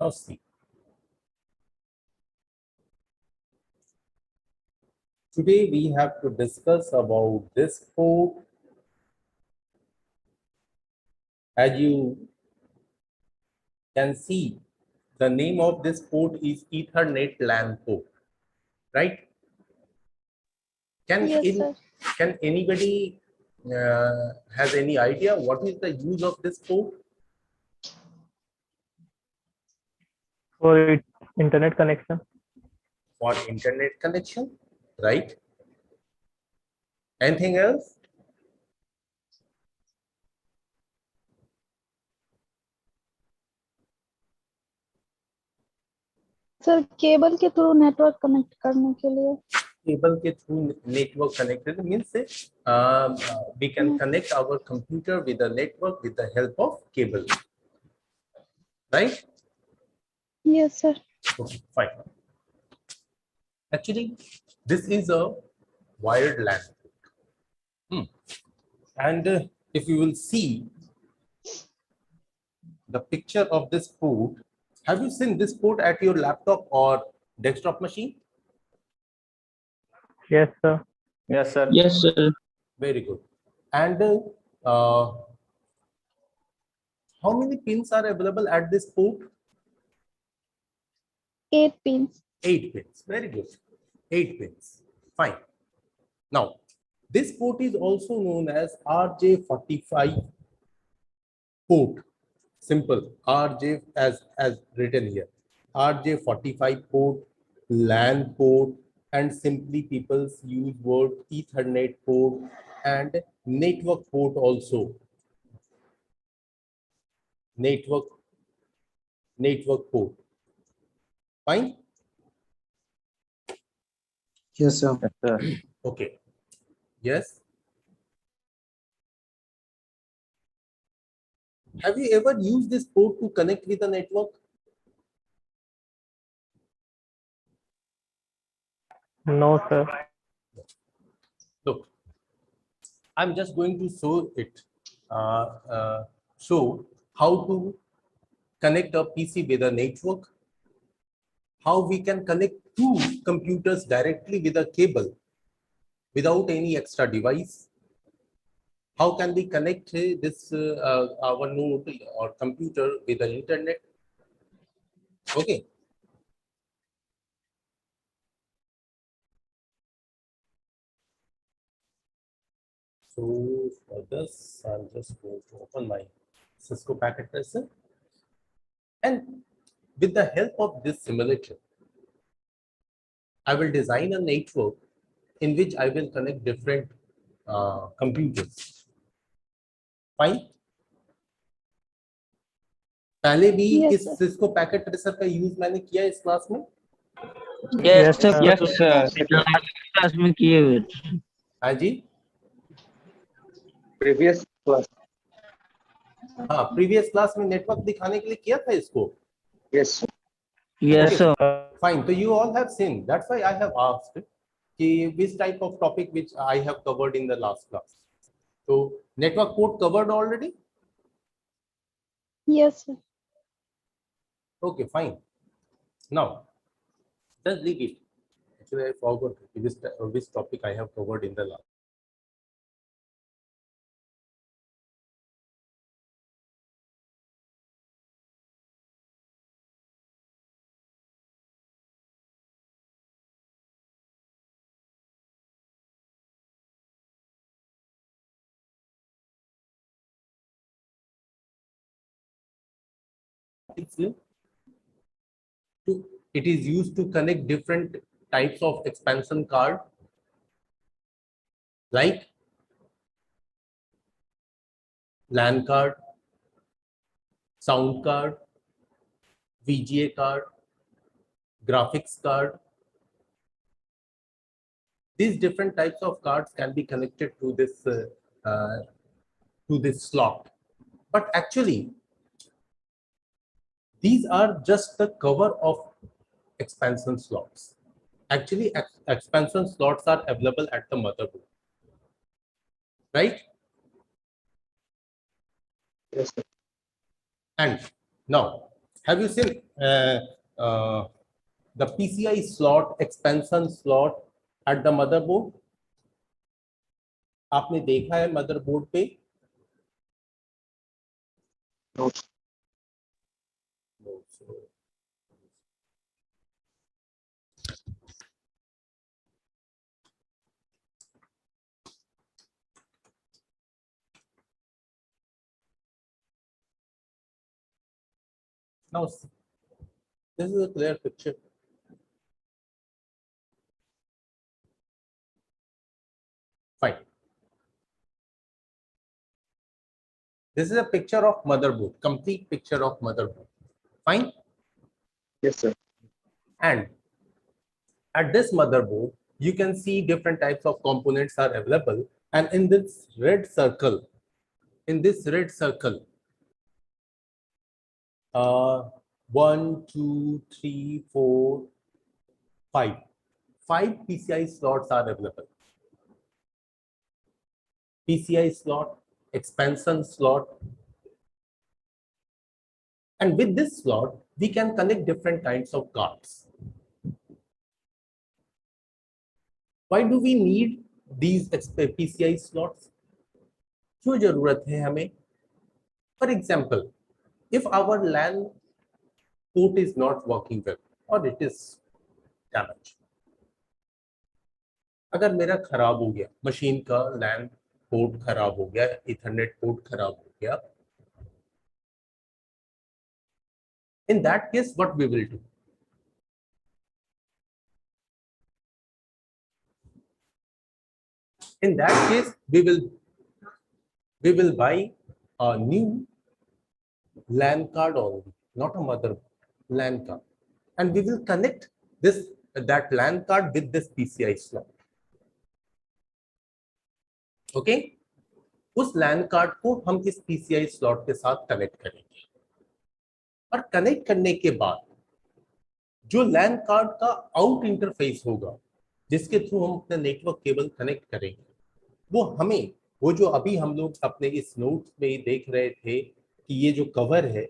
Now see. Today we have to discuss about this port. As you can see, the name of this port is Ethernet LAN port, right? Can anybody has any idea what is the use of this port? For internet connection. For internet connection, right? Anything else? Sir cable के through network connect करने के लिए Cable के through network connected means we can connect our computer with the network with the help of cable, right? Yes, sir. Okay, fine. Actually, this is a wired LAN. And if you will see the picture of this port, have you seen this port at your laptop or desktop machine? Yes, sir. Yes, sir. Yes, sir. Very good. And how many pins are available at this port? 8 pins. 8 pins. Very good. 8 pins. Fine. Now, this port is also known as RJ45 port. Simple. RJ as written here. RJ45 port, LAN port, and simply people use word Ethernet port and network port also. Network port. Fine. Yes, sir. Yes, sir. Okay. Yes. Have you ever used this port to connect with the network? No, sir. Look, I'm just going to show it. Show how to connect a PC with a network. How we can connect two computers directly with a cable without any extra device. How can we connect this our node or computer with the internet? Okay. So for this, I'm just going to open my Cisco packet tracer, and with the help of this simulator, I will design a network in which I will connect different computers. Fine. पहले भी Yes, इस sir. Cisco packet tracer का use मैंने किया इस class में. Yes, sir. Yes, sir. Last class में किए हुए थे. हाँ जी. Previous class. हाँ, प्रीवियस क्लास में नेटवर्क दिखाने के लिए किया था इसको. Yes. Yes, Okay. sir. Fine. So you all have seen. That's why I have asked which type of topic which I have covered in the last class. So network port covered already. Yes, sir. Okay, fine. Now, just leave it. Actually, I forgot which topic I have covered in the last. It is used to connect different types of expansion card, like LAN card, sound card, VGA card, graphics card. These different types of cards can be connected to this slot. But actually, these are just the cover of expansion slots. Actually, expansion slots are available at the motherboard. right? Yes, sir. And now, have you seen the PCI slot, expansion slot at the motherboard? आपने देखा है motherboard पे? No. Now, this is a clear picture. Fine. This is a picture of motherboard, complete picture of motherboard. Fine. Yes, sir. And at this motherboard, you can see different types of components are available. And in this red circle, 1, 2, 3, 4, 5. 5 PCI slots are available. PCI slot, expansion slot. And with this slot, we can connect different kinds of cards. Why do we need these PCI slots? क्यों जरूरत है हमें? For example, if our LAN port is not working well or it is damaged, अगर मेरा खराब हो गया, machine का LAN पोर्ट खराब हो गया, Ethernet पोर्ट खराब हो गया, in that case, what we will do? In that case, we will buy a new LAN card only, not a mother LAN card, and we will connect that LAN card with this PCI slot. Okay? उस LAN card को हम इस PCI slot के साथ connect करेंगे और connect करने के बाद जो LAN कार्ड का आउट इंटरफेस होगा जिसके थ्रू हम अपने नेटवर्क केबल कनेक्ट करेंगे, वो जो अभी हम लोग अपने इस नोट्स में देख रहे थे कि ये जो कवर है,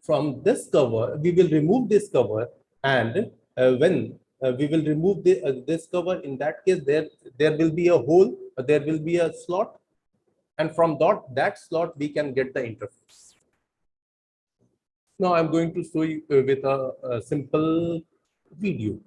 from this cover we will remove this cover and when we will remove this cover. In that case, there will be a hole, there will be a slot, and from that slot we can get the interface. Now I'm going to show you with a simple video.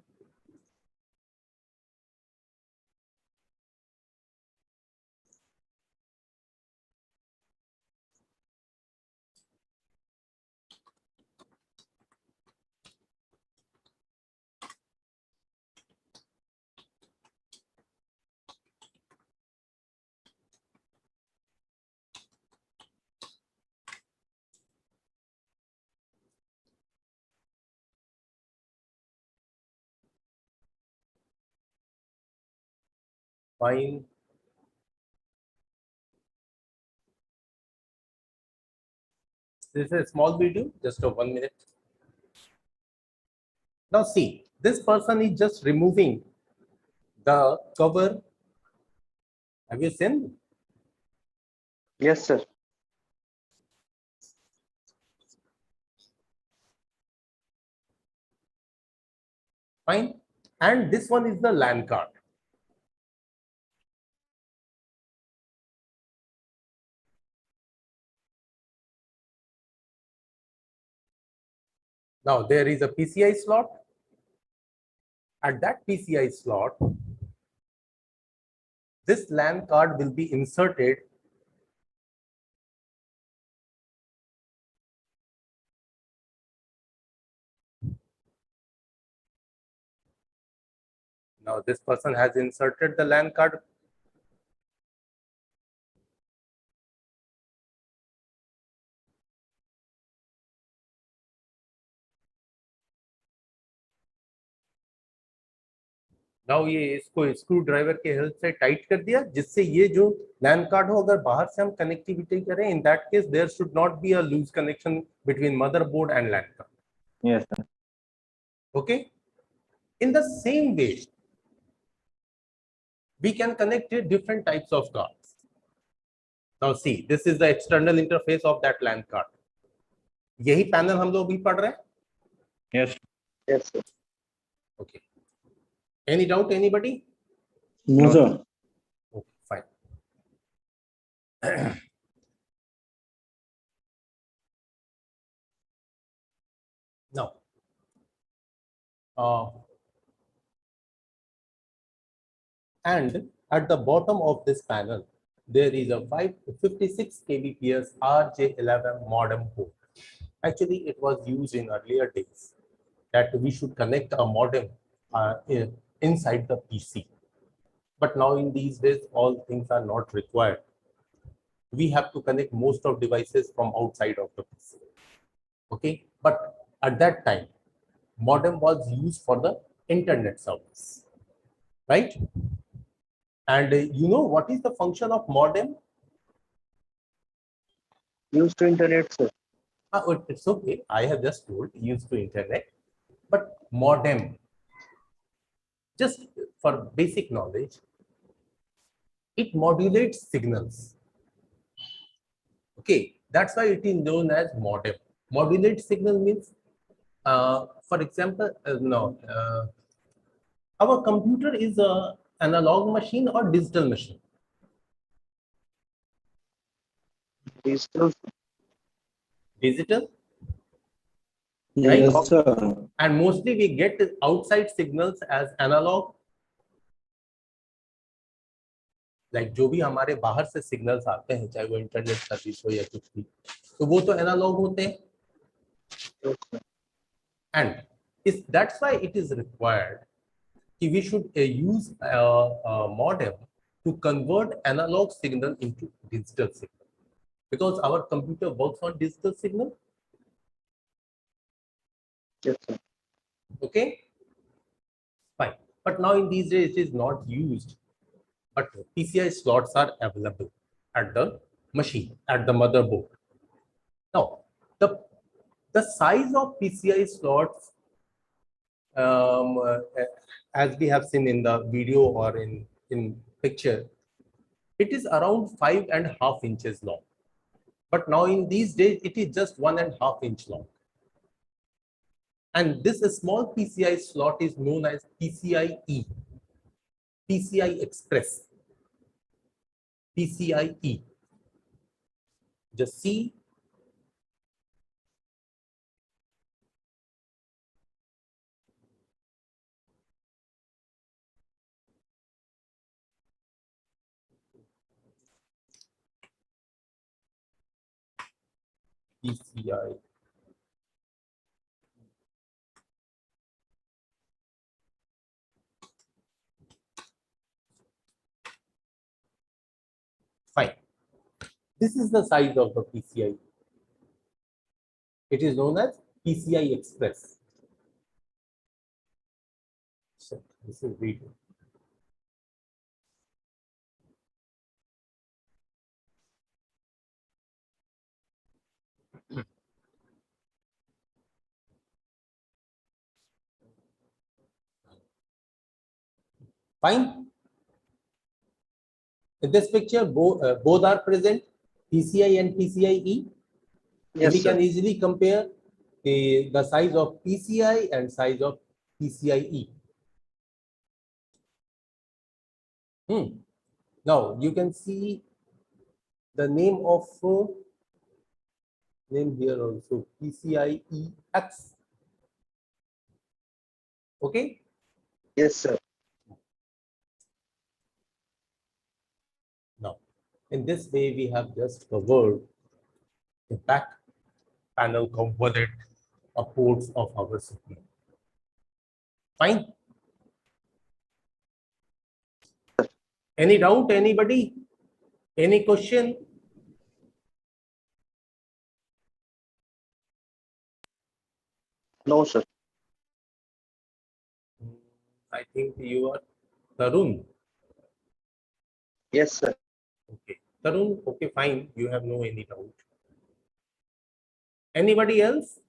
Fine. This is a small video, just a 1 minute. Now see, this person is just removing the cover. Have you seen? Yes, sir. Fine. And this one is the LAN card. Now there is a PCI slot. At that PCI slot, this LAN card will be inserted Now this person has inserted the LAN card. Now ये इसको screw driver के help से tight कर दिया, जिससे ये जो लैन card हो अगर बाहर से हम कनेक्टिविटी करें, in that case there should not be a loose connection between motherboard and LAN card. Yes, sir. Okay, in the same way we can connect different types of cards. Now see, this is the external interface of that LAN card. यही panel हम लोग भी पढ़ रहे हैं. Yes. Yes, sir. Okay. Any doubt, anybody? No, sir. Okay, fine. Now, and at the bottom of this panel, there is a 56 kbps RJ11 modem port. Actually, it was used in earlier days that we should connect a modem inside the PC. But now in these days, all things are not required. We have to connect most of devices from outside of the PC. Okay, but at that time, modem was used for the internet service, right? And you know what is the function of modem? Used to internet, sir. It's okay. I have just told used to internet, but modem, just for basic knowledge, it modulates signals. Okay, that's why it is known as modem. Modulate signal means, for example, our computer is a analog machine or digital machine. Digital. Digital. Yes, right? sir. And mostly we get outside signals as analog. Like जो भी हमारे बाहर से signals आते हैं, चाहे वो internet service हो या कुछ भी, तो वो तो एनालॉग होते हैं. And that's why it is required that we should use a modem to convert analog signal into digital signal, because our computer works on digital signal. Yes, sir. Okay, fine. But now in these days it is not used, but PCI slots are available at the machine, at the motherboard. Now the size of PCI slots, as we have seen in the video or in picture, it is around 5.5 inches long. But now in these days, it is just 1.5 inch long. And this small PCI slot is known as PCIe, PCI Express, PCIe. Just see. PCI. Fine. This is the size of the PCI. It is known as PCI Express. So this is video. Fine. In this picture, both are present, PCI and PCIe. Yes, we sir. can easily compare the size of PCI and size of PCIe. Now you can see the name of name here also, PCIe-X. Okay. Yes, sir. Now, in this way, we have just covered the back panel component of ports of our system. Fine. Any doubt, anybody? Any question? No, sir. I think you are Tarun. Yes, sir. Okay. Tarun, okay, fine. You have no any doubt. Anybody else?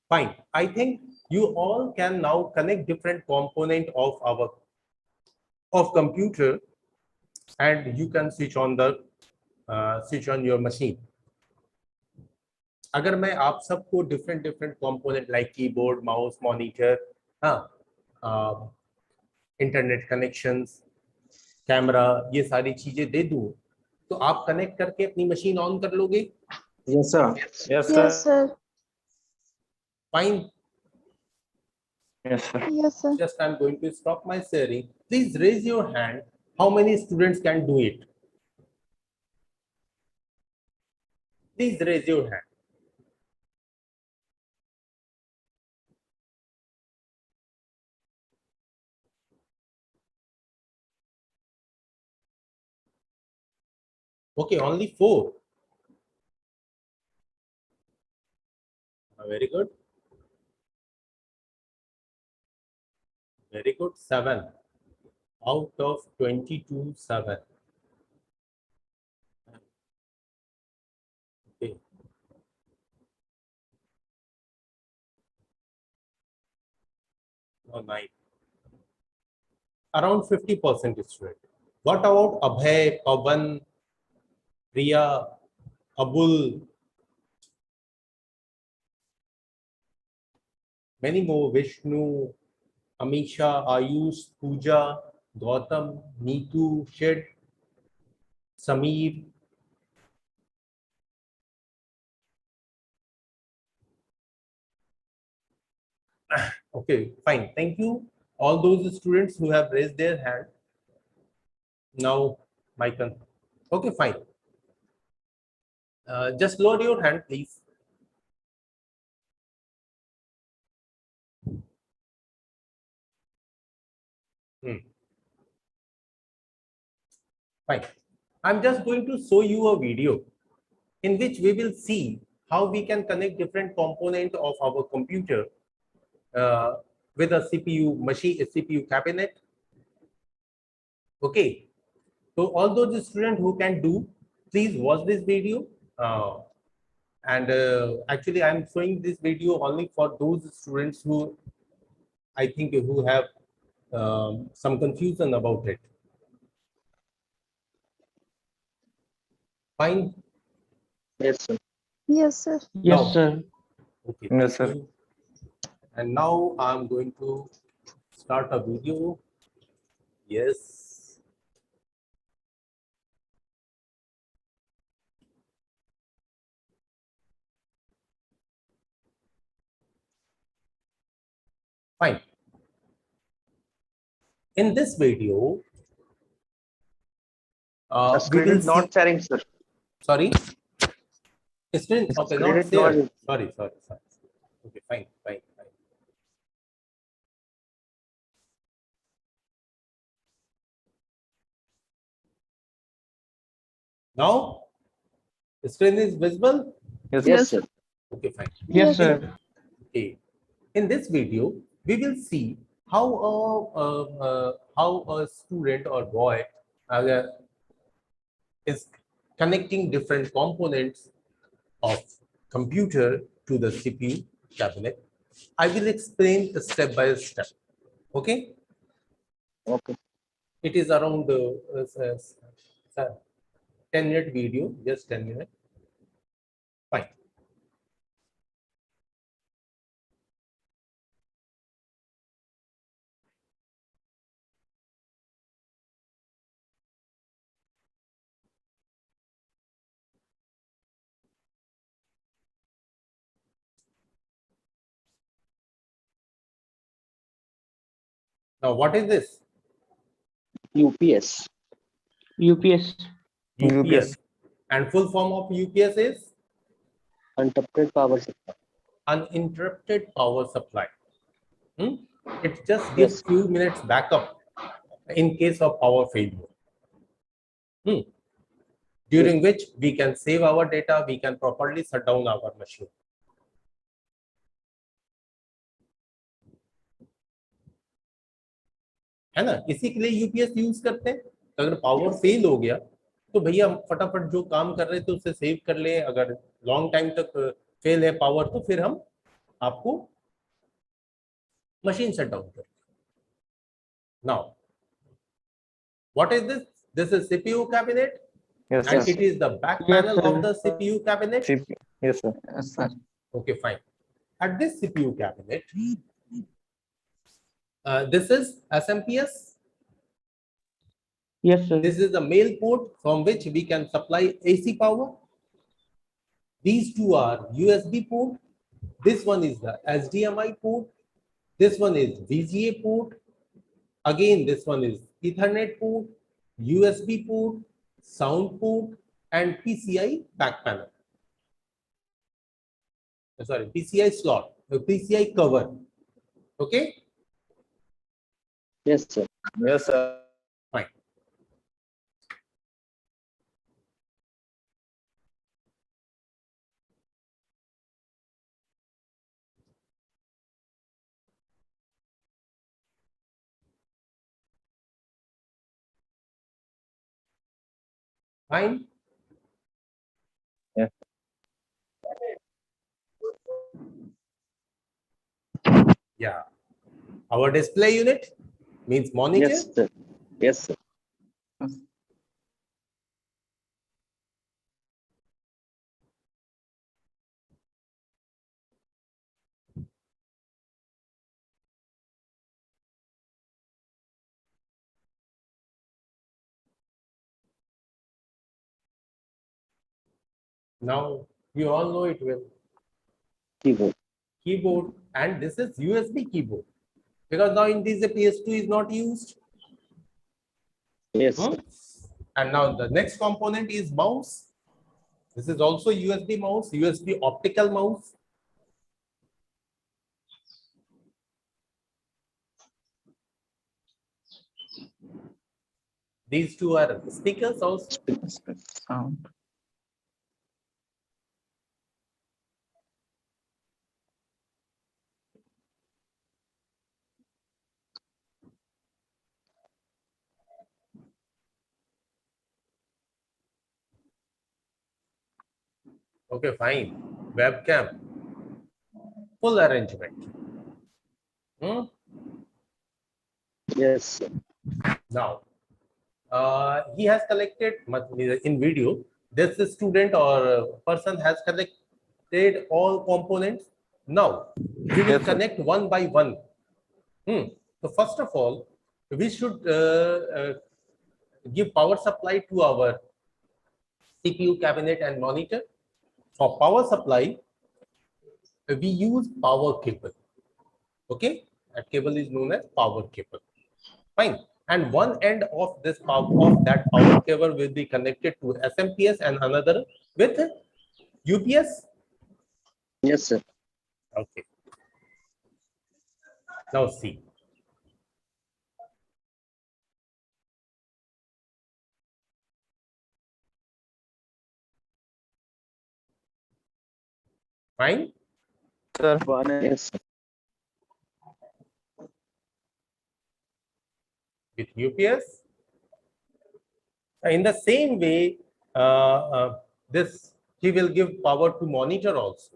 Fine. I think you all can now connect different component of our computer and you can switch on your machine. अगर मैं आप सबको different component like keyboard, mouse, monitor, internet connections, camera, ये सारी चीजें दे दूं तो आप कनेक्ट करके अपनी मशीन ऑन कर लोगे? Yes, sir. Yes, sir. Fine. Yes, sir. Yes, sir. Just I'm going to stop my sharing. Please raise your hand. How many students can do it? Please raise your hand. Okay, only 4. Very good. Very good. 7 out of 22. 7. Okay. Oh, 9. Around 50% student. What about Abhay, Pavan, Priya, Abul? Many more. Vishnu, Amisha, Ayush, Pooja, Gautam, Neetu, Shed, Sameer. Okay, fine. Thank you. All those students who have raised their hand. Now, Michael. Okay, fine. Just lower your hand, please. Fine. I'm just going to show you a video in which we will see how we can connect different components of our computer with a CPU machine, a CPU cabinet. Okay. So all those students who can do, please watch this video. Actually, I'm showing this video only for those students who I think who have some confusion about it. Fine. Yes, sir. Yes, sir. Yes, Now- sir. Okay. Yes, thank sir. you. And now I'm going to start a video. Yes. Fine. In this video, The we screen will is not see, sharing, sir. sorry. Screen, The okay, screen not is there. not- Sorry. Okay, fine. Now, the screen is visible? Yes, Yes, sir. Okay, fine. Yes, sir. Okay. In this video, we will see how a student or boy is connecting different components of computer to the CPU cabinet. I will explain step by step. Okay. Okay. It is around 10-minute video, just 10 minutes. Fine. Now, what is this? UPS. UPS. UPS. And full form of UPS is Uninterrupted power supply. uninterrupted power supply. It just gives Yes. few minutes backup in case of power failure. During which we can save our data, we can properly shut down our machine. है ना, इसी के लिए UPS use करते हैं। तो अगर power fail हो गया तो भैया फटाफट जो काम कर रहे थे उसे सेव कर ले। अगर लॉन्ग टाइम तक फेल है पावर तो फिर हम आपको मशीन शट डाउन कर। Now what is this? This is CPU cabinet, Yes, and sir. it is the back Yes, panel of sir. the CPU cabinet. Yes, sir. Yes, sir. Okay, fine. At this CPU cabinet, this is SMPS. Yes, sir. This is the male port from which we can supply AC power. These two are USB port. This one is the HDMI port. This one is VGA port. Again, this one is Ethernet port, USB port, sound port, and PCI back panel. Sorry, PCI slot, PCI cover. Okay, Yes, sir. Yes, sir. fine. Fine. Yes. Yeah. Our display unit means monitor. Yes, sir. Yes, sir. Now you all know it well. Keyboard. Keyboard, and this is USB keyboard, because now in this the PS2 is not used. Yes, Hmm? sir. And now the next component is mouse. This is also USB mouse, USB optical mouse. These two are speakers also. Sound. Okay, fine. Webcam, full arrangement. Hmm? Yes, sir. Now, he has collected in video. This student or person has collected all components. Now, we will Yes, sir. connect one by one. So first of all, we should give power supply to our CPU cabinet and monitor. For power supply, we use power cable. Okay, that cable is known as power cable. Fine. And one end of this that power cable will be connected to SMPS and another with UPS. Yes, sir. Okay. Now see. Fine. Sir. Yes, sir. With UPS. In the same way, this he will give power to monitor also.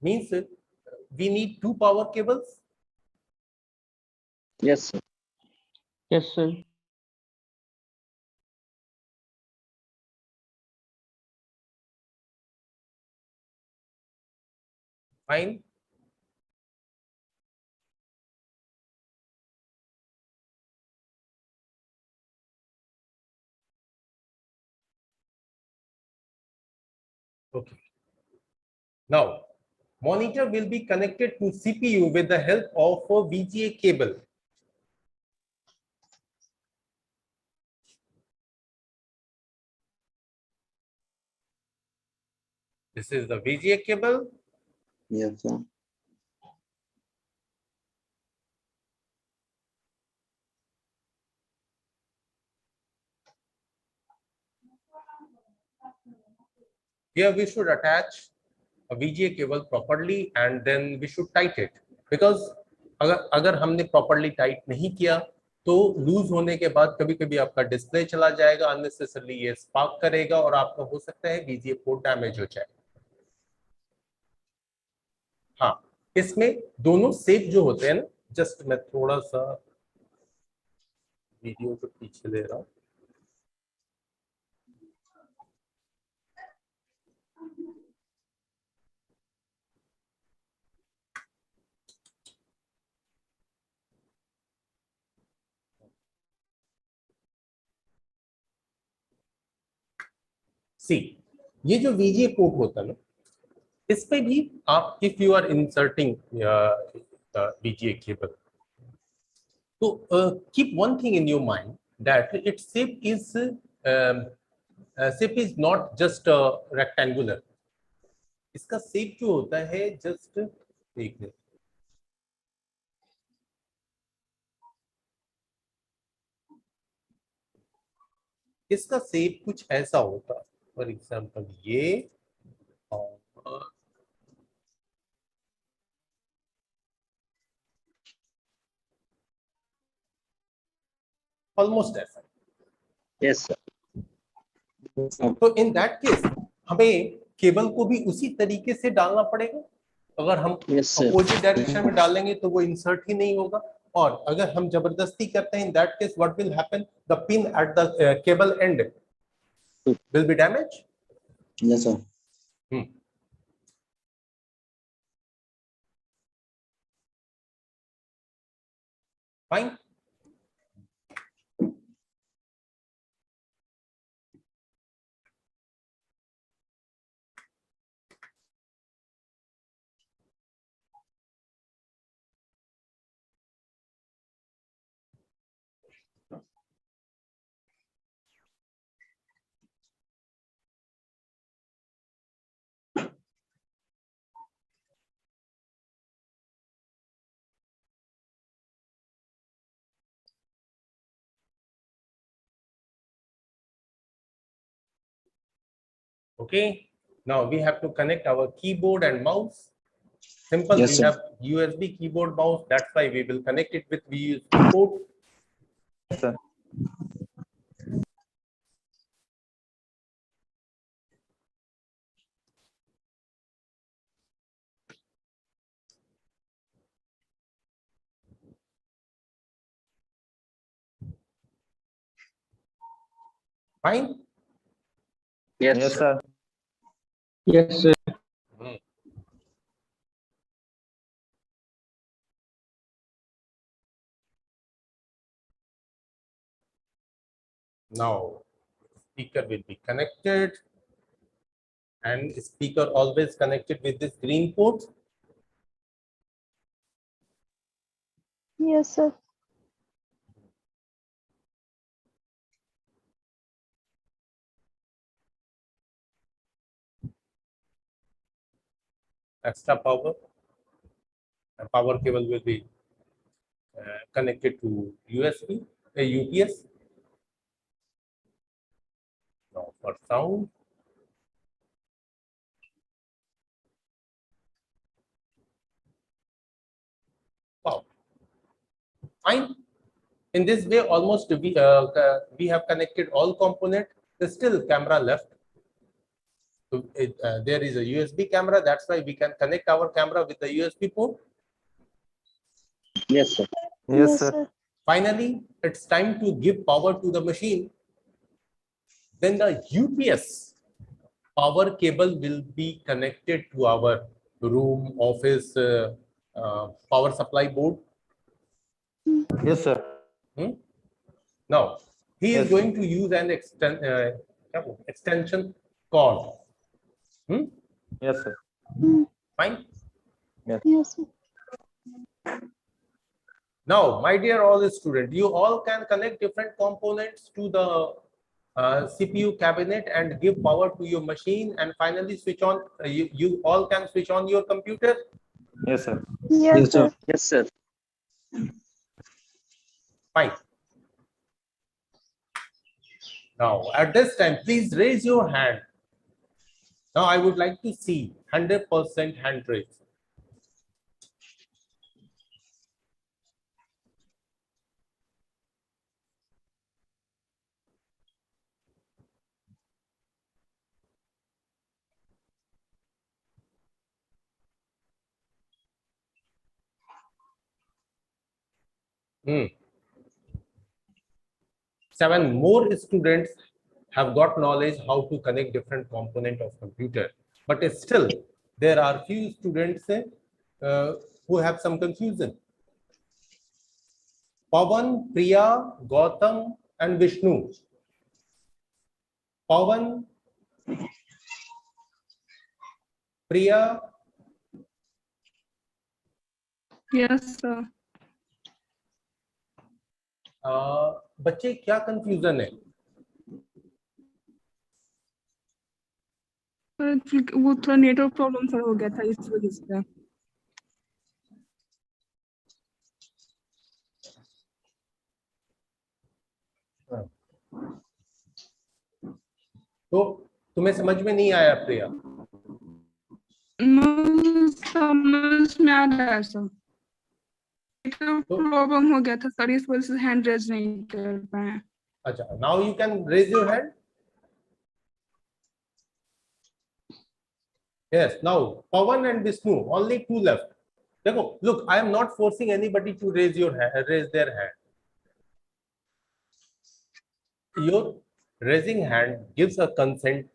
Means we need two power cables. Yes, sir. Yes, sir. Fine. Okay. Now, monitor will be connected to CPU with the help of a VGA cable. This is the VGA cable. Yes, sir. Here we should attach a VGA cable properly and then we should tight it, because अगर हमने properly tight नहीं किया तो loose होने के बाद कभी कभी आपका डिस्प्ले चला जाएगा, अननेसेसरली ये स्पार्क करेगा और आपका हो सकता है VGA पोर्ट डैमेज हो जाए. हाँ, इसमें दोनों सेफ जो होते हैं ना, जस्ट मैं थोड़ा सा वीडियो को पीछे ले रहा हूँ। सी, ये जो वीजीए पोर्ट होता है ना, इस पे भी आप if you are inserting VGA cable, तो keep one thing in your mind that its shape is not just rectangular. इसका शेप जो होता है जस्ट देख लें, इसका शेप कुछ ऐसा होता है। फॉर एग्जांपल ये और ऑलमोस्ट ऐसा। Yes, sir. तो इन दैट केस हमें केबल को भी उसी तरीके से डालना पड़ेगा। अगर हम Yes, sir. अपोजिट डायरेक्शन में डालेंगे तो वो इंसर्ट ही नहीं होगा, और अगर हम जबरदस्ती करते हैं इन that case what will happen, the pin at the cable and will be damage. Yes, sir. Fine. Okay, now we have to connect our keyboard and mouse. Simple, Yes, we sir. have USB keyboard mouse, that's why we will connect it with USB port. Yes, sir. Fine. Yes, Yes, sir. sir. Yes, sir. Now speaker will be connected, and speaker always connected with this green port. Yes, sir. Extra power, and power cable will be connected to USB, UPS. Now for sound, wow, fine. In this way, almost we have connected all component. There's still camera left. So there is a USB camera. That's why we can connect our camera with the USB port. Yes, sir. Yes, sir. Finally, it's time to give power to the machine. Then the UPS power cable will be connected to our room, office, power supply board. Yes, sir. Now, he is Yes. going to use an extension cord. Yes, sir. Fine. Yes, sir. Now, my dear all the students, you all can connect different components to the CPU cabinet and give power to your machine, and finally switch on. You all can switch on your computer. Yes, sir. Yes, sir. Yes, sir. Fine. Now, at this time, please raise your hand. Now, I would like to see 100% hand raise. 7 more students have got knowledge how to connect different component of computer, but still there are few students who have some confusion. Pawan, Priya, Gautam and Vishnu. Pawan, Priya. Yes, sir. बच्चे क्या confusion है? वो थोड़ा network problem sir हो गया था इस वजह से। तो तुम्हें समझ में नहीं आया प्रिया? समझ में आ रहा है सर। प्रॉब्लम हो गया था सर, इस वजह से हैंड रेज नहीं कर पाए। अच्छा, now you can raise your hand. Yes, now Pawan and Vishnu, only 2 left. देखो, look, I am not forcing anybody to raise their hand. Your raising hand gives a consent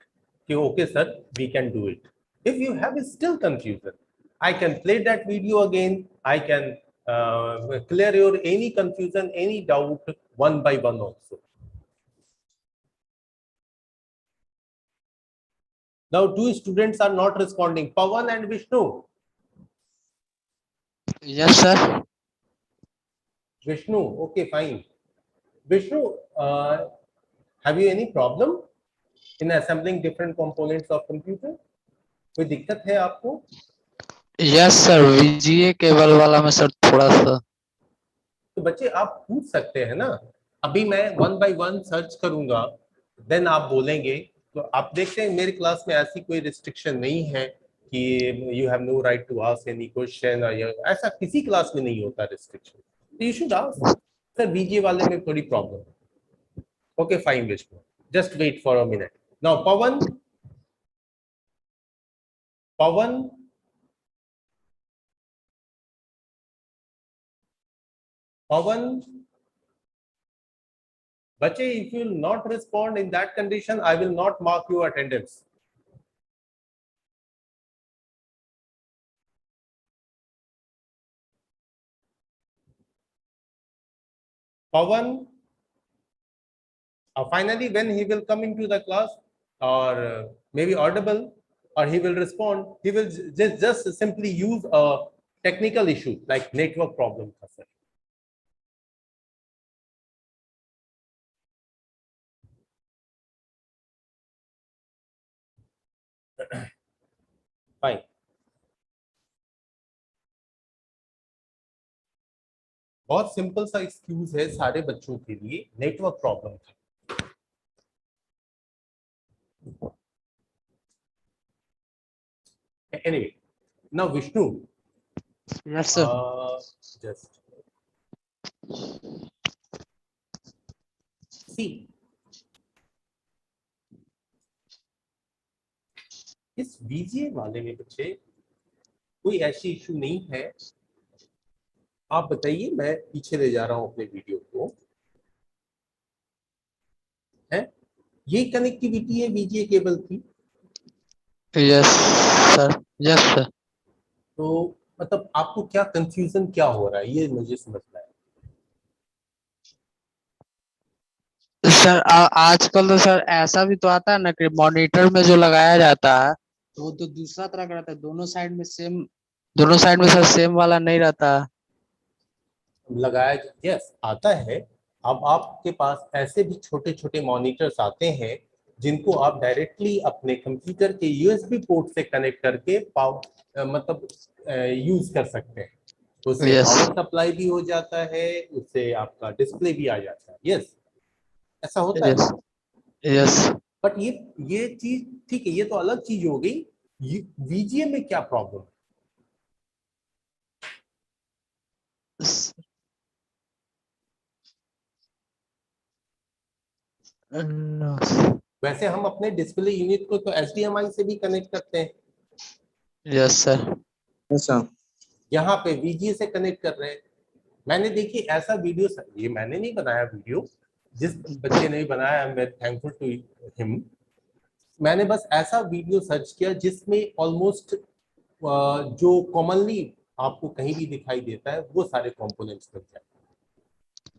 कि okay sir, we can do it. If you have still confusion, I can play that video again. I can clear your any confusion, any doubt one by one also. Now 2 students are not responding, Pawan and Vishnu. Yes, sir. Vishnu, okay, fine. Vishnu, have you any problem in assembling different components of computer? कोई दिक्कत है आपको? Yes, sir. VGA cable वाला में sir थोड़ा सा। तो बच्चे आप पूछ सकते हैं ना, अभी मैं 1 by 1 सर्च करूंगा, देन आप बोलेंगे, तो आप देखते हैं मेरी क्लास में ऐसी कोई रिस्ट्रिक्शन नहीं है कि you have no right to ask any question, ऐसा किसी क्लास में नहीं होता restriction. You should ask. Sir BGA वाले में थोड़ी problem. Okay fine Vishnu, just wait for a minute. Now Pawan, Pawan, Bache, if you will not respond in that condition, I will not mark your attendance. Pawan, finally, when he will come into the class, or maybe audible, or he will respond, he will just simply use a technical issue like network problem. Fine. बहुत simple सा excuse है सारे बच्चों के लिए, network problem था. Anyway, now Vishnu. Yes, sir. Just see. इस VGA वाले में बच्चे कोई ऐसी इशू नहीं है. आप बताइए, मैं पीछे ले जा रहा हूं अपने वीडियो को. है ये कनेक्टिविटी है बीजीए केबल की? Yes, sir. Yes, sir. तो मतलब आपको क्या कंफ्यूजन क्या हो रहा है, ये मुझे समझना है. सर आजकल तो सर ऐसा भी तो आता है ना कि मॉनिटर में जो लगाया जाता है तो वो तो दूसरा तरह का रहता है, दोनों साइड में सर सेम वाला नहीं रहता. लगाया, यस आता है. अब आपके पास ऐसे भी छोटे छोटे मॉनिटर्स आते हैं जिनको आप डायरेक्टली अपने कंप्यूटर के यूएसबी पोर्ट से कनेक्ट करके मतलब यूज कर सकते हैं. उससे पावर सप्लाई भी हो जाता है, उससे आपका डिस्प्ले भी आ जाता है. यस, ऐसा होता है. यस. बट ये चीज ठीक है, ये तो अलग चीज हो गई. वीजीए में क्या प्रॉब्लम है? वैसे हम अपने डिस्प्ले यूनिट को तो HDMI से भी कनेक्ट करते हैं. Yes sir. Yes sir. यहाँ पे VGA से कनेक्ट कर रहे हैं. मैंने देखिए ऐसा वीडियो, ये मैंने नहीं बनाया वीडियो, जिस बच्चे ने भी बनाया, I am very thankful to him. मैंने बस ऐसा वीडियो सर्च किया जिसमें ऑलमोस्ट जो कॉमनली आपको कहीं भी दिखाई देता है वो सारे कंपोनेंट्स मिल जाए।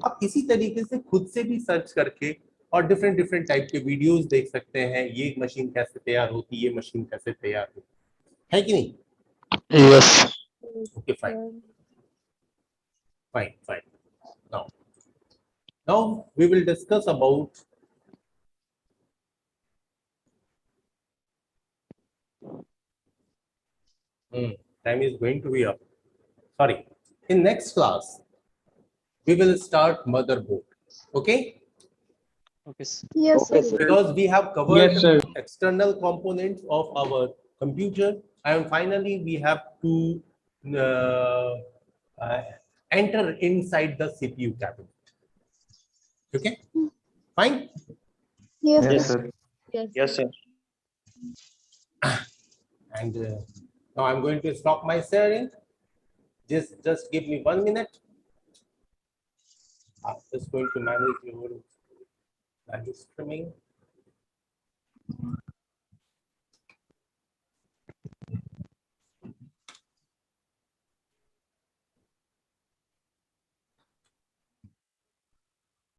आप इसी तरीके से खुद से भी सर्च करके और डिफरेंट डिफरेंट टाइप के वीडियोस देख सकते हैं, ये मशीन कैसे तैयार होती है, ये मशीन कैसे तैयार होती है कि नहीं? Yes. Okay, fine fine fine. Now we will discuss about time is going to be up. Sorry. In next class, we will start motherboard. Okay? Okay sir. Yes, Okay, sir. sir. Because we have covered Yes, sir. external components of our computer, and finally we have to enter inside the CPU cabinet. Okay? Fine? Yes, Yes, sir. sir. Yes, sir. And now I'm going to stop my sharing. Just give me 1 minute. I'm just going to manage your live streaming.